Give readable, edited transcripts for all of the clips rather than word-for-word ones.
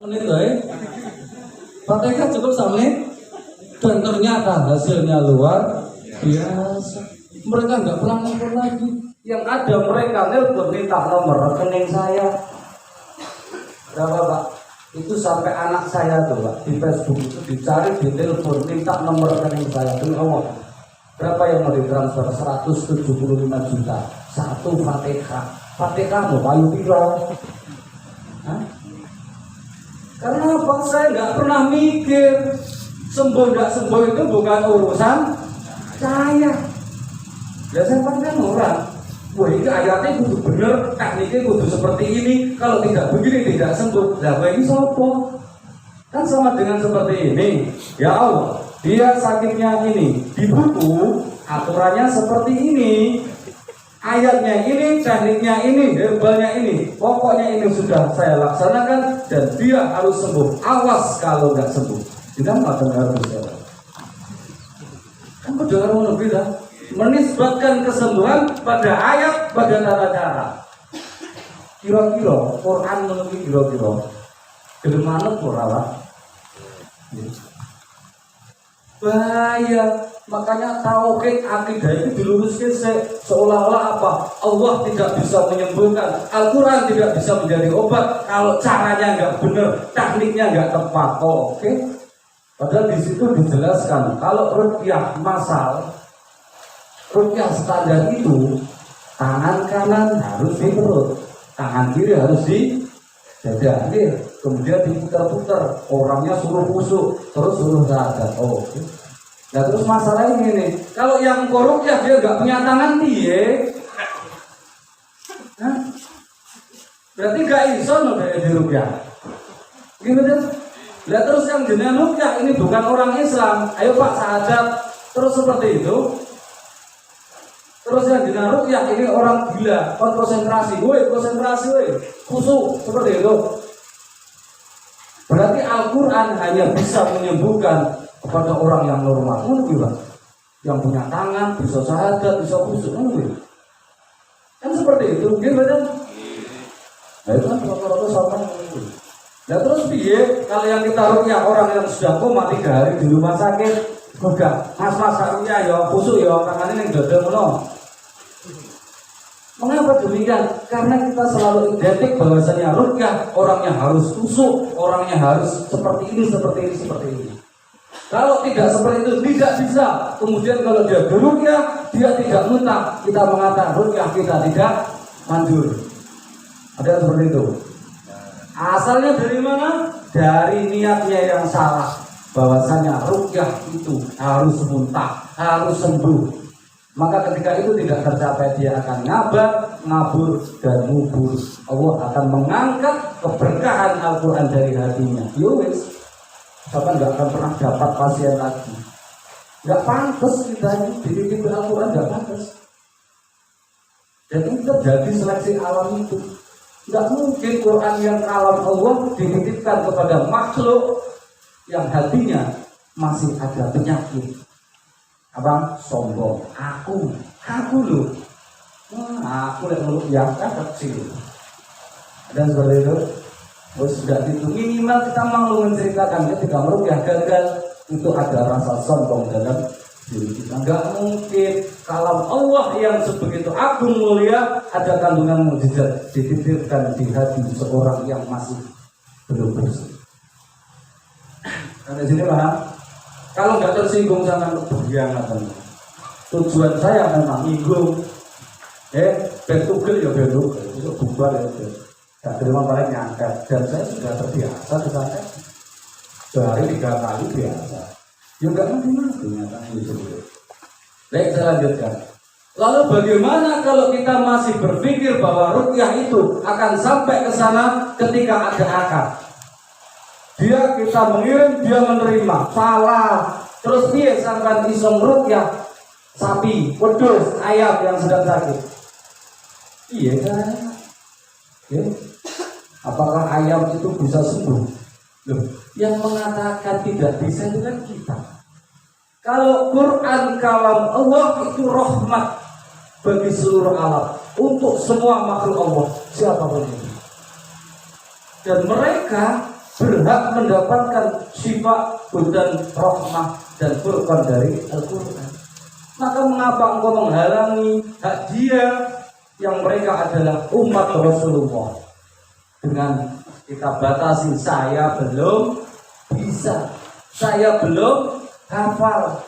menit Fatihah cukup 1 menit dan ternyata hasilnya luar biasa. Mereka nggak pernah nelfon lagi. Yang ada mereka nelfon minta nomor rekening saya. Berapa Pak? Itu sampai anak saya tuh Pak di Facebook itu dicari di telepon minta nomor rekening saya. Demi Allah. Berapa yang mau ditransfer? 175 juta. Satu Fatihah. Fatihah mau payu piro? Karena apa? Saya nggak pernah mikir sembuh nggak sembuh itu bukan urusan saya. Ya saya kan orang. Wah ini ayatnya kudu bener, tekniknya kudu seperti ini. Kalau tidak begini tidak sembuh. Lah ini sopo? Kan sama dengan seperti ini. Ya Allah, dia sakitnya ini di buku aturannya seperti ini. Ayatnya ini, tekniknya ini, herbalnya ini. Pokoknya ini sudah saya laksanakan dan dia harus sembuh. Awas kalau nggak sembuh. Tidak akan harus saya. Kan dengar mau bilang menisbatkan kesembuhan pada ayat, pada tata cara. Kira-kira Quran menurut kira-kira gimana Quran? Bahaya. Makanya tauhid akidah itu diluruskan seolah-olah apa? Allah tidak bisa menyembuhkan. Al-Quran tidak bisa menjadi obat kalau caranya nggak benar, tekniknya nggak tepat. Oh, oke. Padahal di situ dijelaskan kalau ruqyah masal, ruqyah standar itu tangan kanan harus di perut, tangan kiri harus di dada, kemudian diputar-putar, orangnya suruh kusuk, terus suruh sadar. Oh, oke. Nah terus masalahnya ini, kalau yang ruqyah dia nggak punya tangan piye? Berarti nggak iso loh kayak di ruqyah. Gimana kan? Nah terus yang jenis ruqyah ini bukan orang Islam. Ayo Pak sahadat, terus seperti itu. Terus yang jenis ruqyah ini orang gila, konsentrasi, khusyuk seperti itu. Berarti Al-Quran hanya bisa menyembuhkan kepada orang yang normal, yang punya tangan, bisa syahadat, bisa khusyuk, kan seperti itu, gimana? Nah itu kan rata-rata sama. Nah terus piye kalau yang kita ruqyah orang yang sudah koma 3 hari di rumah sakit, udah mas ruqyah ya khusyuk ya, tangannya yang dada menolong. Mengapa demikian? Karena kita selalu identik bahwasanya ruqyah orangnya harus khusyuk, orangnya harus seperti ini. Kalau tidak seperti itu tidak bisa. Kemudian kalau dia beruqyah, dia tidak muntah, kita mengatakan ruqyah kita tidak manjur. Ada seperti itu. Asalnya dari mana? Dari niatnya yang salah. Bahwasanya ruqyah itu harus muntah, harus sembuh. Maka ketika itu tidak tercapai, dia akan ngabur dan ngubur. Allah akan mengangkat keberkahan Al-Quran dari hatinya. Yowes, bahkan nggak akan pernah dapat pasien lagi. Nggak pantas kita ini dititip Al-Quran, nggak pantas. Dan itu terjadi seleksi alam itu. Nggak mungkin Quran yang kalam Allah dititipkan kepada makhluk yang hatinya masih ada penyakit. Abang sombong, aku loh, aku lihat mulut yang kecil. Dan seperti itu, sudah itu minimal kita mau menceritakan ketika meruqyah gagal, itu ada rasa sombong dalam diri kita. Enggak mungkin kalau Allah yang sebegitu agung mulia ada kandungan mukjizat dititipkan di hati seorang yang masih belum bersih. Karena sini paham? Kalau nggak tersinggung jangan berkhianat. Tujuan saya memang nyinggung. Betugel ya betugel, itu bubar ya. Tak terima paling nyangkat. Dan saya sudah terbiasa disantet. Sehari 3 kali biasa. Ya nggak mati nyatanya itu. Baik, saya lanjutkan. Lalu bagaimana kalau kita masih berpikir bahwa ruqyah itu akan sampai ke sana ketika ada akad? Kita mengirim, dia menerima, salah. Terus dia sampai iso ruqyah sapi, wedhus, ayam yang sedang sakit. Iya kan? Ya. Apakah ayam itu bisa sembuh? Loh, yang mengatakan tidak bisa itu kan kita. Kalau Quran kalam Allah itu rahmat bagi seluruh alam, untuk semua makhluk Allah siapapun itu. Dan mereka berhak mendapatkan syifa dan rahmah dan furqan dari Al-Quran. Maka mengapa engkau menghalangi hak dia yang mereka adalah umat Rasulullah dengan kita batasi, saya belum bisa, saya belum hafal.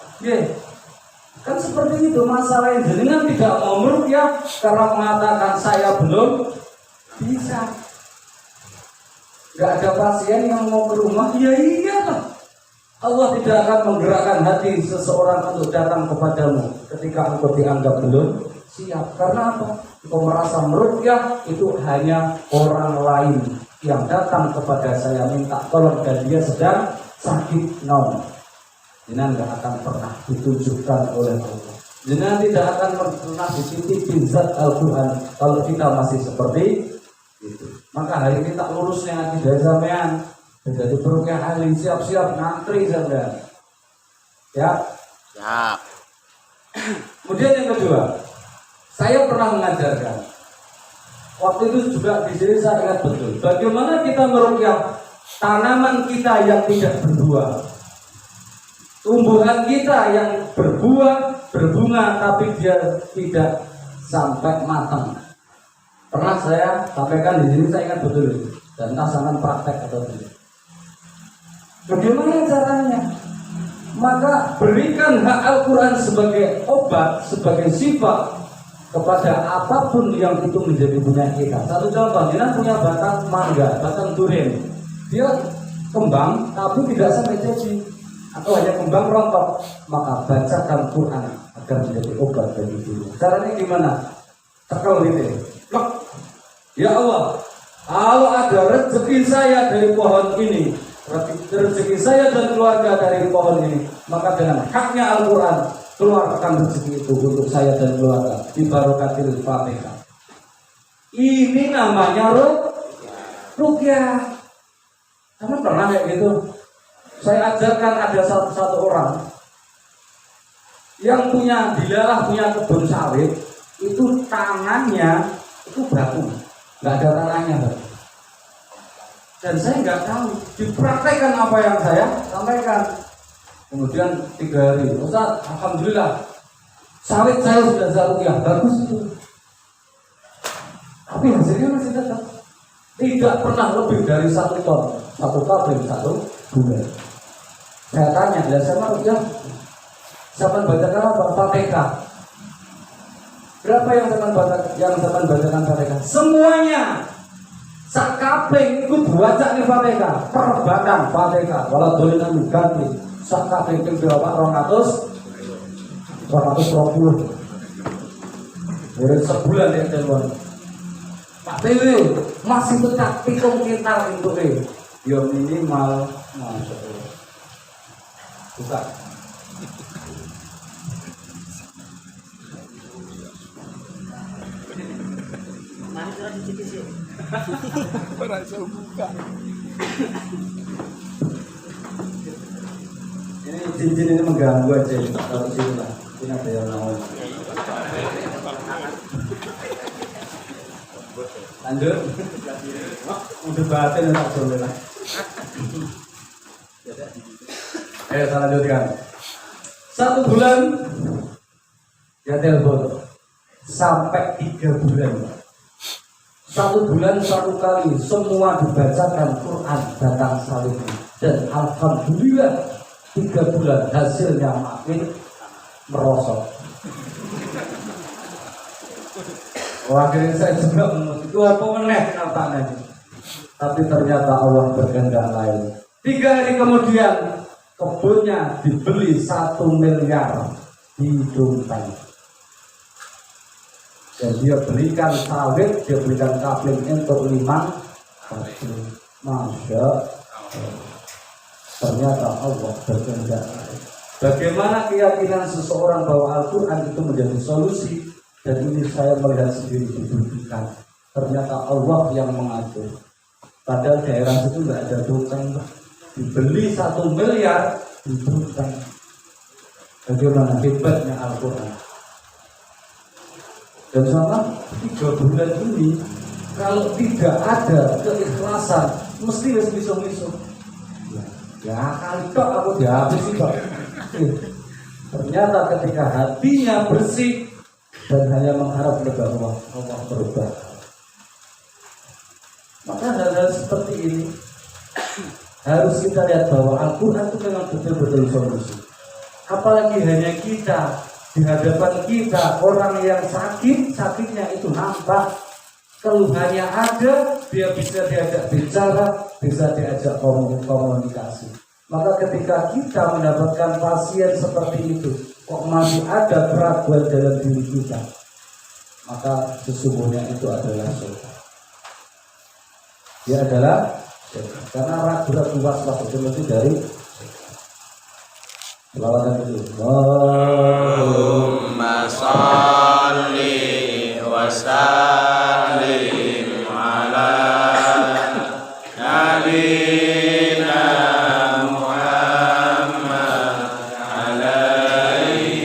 Kan seperti itu masalah yang jenengan tidak mau meruqyah karena mengatakan saya belum bisa. Gak ada pasien yang mau ke rumah, ya iyalah. Allah tidak akan menggerakkan hati seseorang untuk datang kepadamu ketika engkau dianggap belum siap. Karena apa? Engkau merasa meruqyah itu hanya orang lain yang datang kepada saya minta tolong dan dia sedang sakit. No, jenengan gak akan pernah ditunjukkan oleh Allah. Jenengan tidak akan pernah dititipi zat Al-Quran kalau kita masih seperti itu. Maka hari ini tak lurusnya akidah sampean jadi peruqyah ahli, siap-siap ngantri sampean. Ya. Siap. Kemudian yang kedua, saya pernah mengajarkan. Waktu itu juga di sini saya ingat betul. Bagaimana kita meruqyah tanaman kita yang tidak berbuah, tumbuhan kita yang berbuah, berbunga, tapi dia tidak sampai matang. Pernah saya sampaikan di sini, saya ingat betul itu. Dan entah sangat praktek atau tidak. Bagaimana caranya? Maka berikan hak Al-Quran sebagai obat, sebagai sifat kepada apapun yang itu menjadi punya kita. Satu contoh, kita punya batang mangga, batang durian. Dia kembang tapi tidak sampai jadi, atau hanya kembang rontok. Maka bacakan Quran agar menjadi obat bagi diri. Caranya gimana? Tekel gitu. Ya Allah, kalau ada rezeki saya dari pohon ini, rezeki saya dan keluarga dari pohon ini, maka dengan haknya Al-Quran keluarkan rezeki itu untuk saya dan keluarga di barokatil Fatihah. Ini namanya ruqyah. Kamu pernah kayak gitu? Saya ajarkan ada satu orang yang punya dilalah, punya kebun sawit, itu tangannya itu batu, nggak ada tanahnya, dan saya nggak tahu. Dipraktekkan apa yang saya sampaikan. Kemudian 3 hari, Ustaz, alhamdulillah sawit saya sudah ruqyah, bagus itu. Tapi hasilnya masih tetap tidak pernah lebih dari 1 ton, 1 kabel 1 bulan. Saya tanya, ya sama ruqyah, zaman bacakan apa? Fatihah. Berapa yang zaman bacakan Fatihah? Semuanya. Sakabeh itu baca nih Fatihah, perbatang Fatihah, walau dolinan ganti. Sakabeh itu berapa? 220. Dari sebulan ya telepon. Pak TW masih tetap pitung kintal untuk ya minimal, masya Allah. Buka. Berasa buka. Ini cincin ini mengganggu aja kalau sini lah. Ini ada yang nawar. Lanjut. Udah batin tak boleh lah. Saya lanjutkan. 1 bulan ya telepon sampai 3 bulan. 1 bulan 1 kali semua dibacakan Quran batang sawit, dan alhamdulillah 3 bulan hasilnya makin merosot. Akhirnya saya juga itu apa meneh kenyataannya. Tapi ternyata Allah berkehendak lain. 3 hari kemudian kebunnya dibeli 1 miliar di dompet. Dan dia belikan sawit, dia belikan kapling untuk 5 kapling. Masya Allah. Ternyata Allah berkehendak. Bagaimana keyakinan seseorang bahwa Al-Quran itu menjadi solusi? Dan ini saya melihat sendiri dibuktikan. Ternyata Allah yang mengatur. Padahal daerah itu nggak ada dokeng. Dibeli 1 miliar di dokeng. Bagaimana hebatnya Al-Quran? Dan selama 3 bulan ini, kalau tidak ada keikhlasan mesti wis miso-miso. Ya kali tok aku dihabisi kok. Ternyata ketika hatinya bersih dan hanya mengharap kepada Allah, Allah berubah. Maka hal-hal seperti ini harus kita lihat bahwa Al-Quran itu memang betul-betul solusi. Apalagi hanya kita, di hadapan kita orang yang sakit, sakitnya itu nampak, keluhannya ada, dia bisa diajak bicara, bisa diajak komunikasi. Maka ketika kita mendapatkan pasien seperti itu, kok masih ada keraguan dalam diri kita, maka sesungguhnya itu adalah syaitan. Dia adalah syaitan. Karena ragu-ragu was-was itu lebih dari selawatan itu. Allahumma sholli wa sallim ala nabiyyina Muhammad alaihi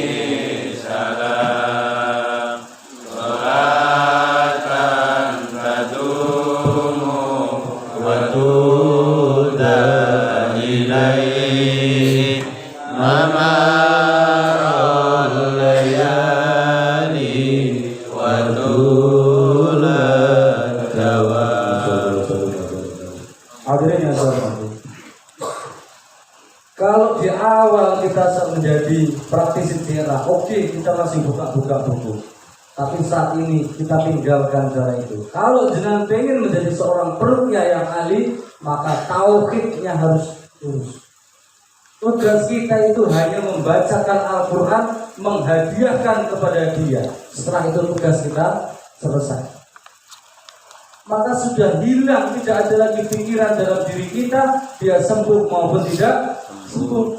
salam. Salatan tadumu wa tuda ilaihi mamarul layali wa tulat dawam. Hadirin yang saya hormati. Kalau di awal kita menjadi praktisi sirah, oke, kita masih buka-buka buku. Tapi saat ini kita tinggalkan cara itu. Kalau jenengan pengen menjadi seorang peruqyah yang ahli, maka tauhidnya harus lurus. Tugas kita itu hanya membacakan Al-Quran, menghadiahkan kepada dia. Setelah itu tugas kita selesai. Maka sudah hilang, tidak ada lagi pikiran dalam diri kita, dia sembuh maupun tidak sembuh.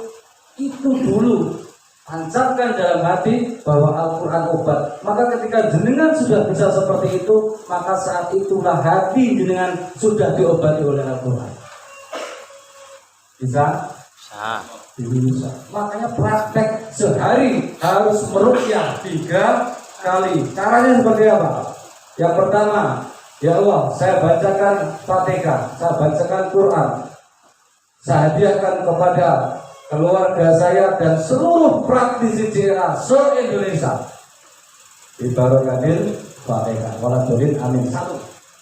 Itu dulu, tancapkan dalam hati bahwa Al-Quran obat. Maka ketika jenengan sudah bisa seperti itu, maka saat itulah hati jenengan sudah diobati oleh Al-Quran. Bisa? Bisa. Makanya praktek sehari harus meruqyah 3 kali. Caranya seperti apa? Yang pertama, ya Allah, saya bacakan Fatihah, saya bacakan Quran, saya hadiahkan kepada keluarga saya dan seluruh praktisi JRA se-Indonesia. Ibarokatil Fatihah. Waladolin amin. 1.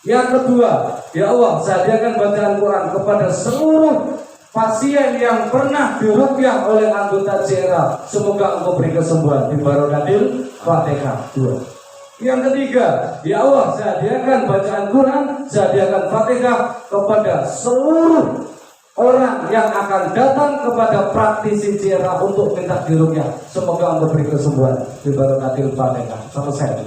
Yang kedua, ya Allah, saya hadiahkan bacaan Quran kepada seluruh pasien yang pernah diruqyah oleh anggota JRA. Semoga engkau beri kesembuhan. Ibarokatil Fatihah. 2. Yang ketiga, ya Allah, saya hadiahkan bacaan Quran, saya hadiahkan Fatihah kepada seluruh orang yang akan datang kepada praktisi JRA untuk minta diruqyah. Semoga engkau beri kesembuhan. Ibarokatil Fatihah. Selesai.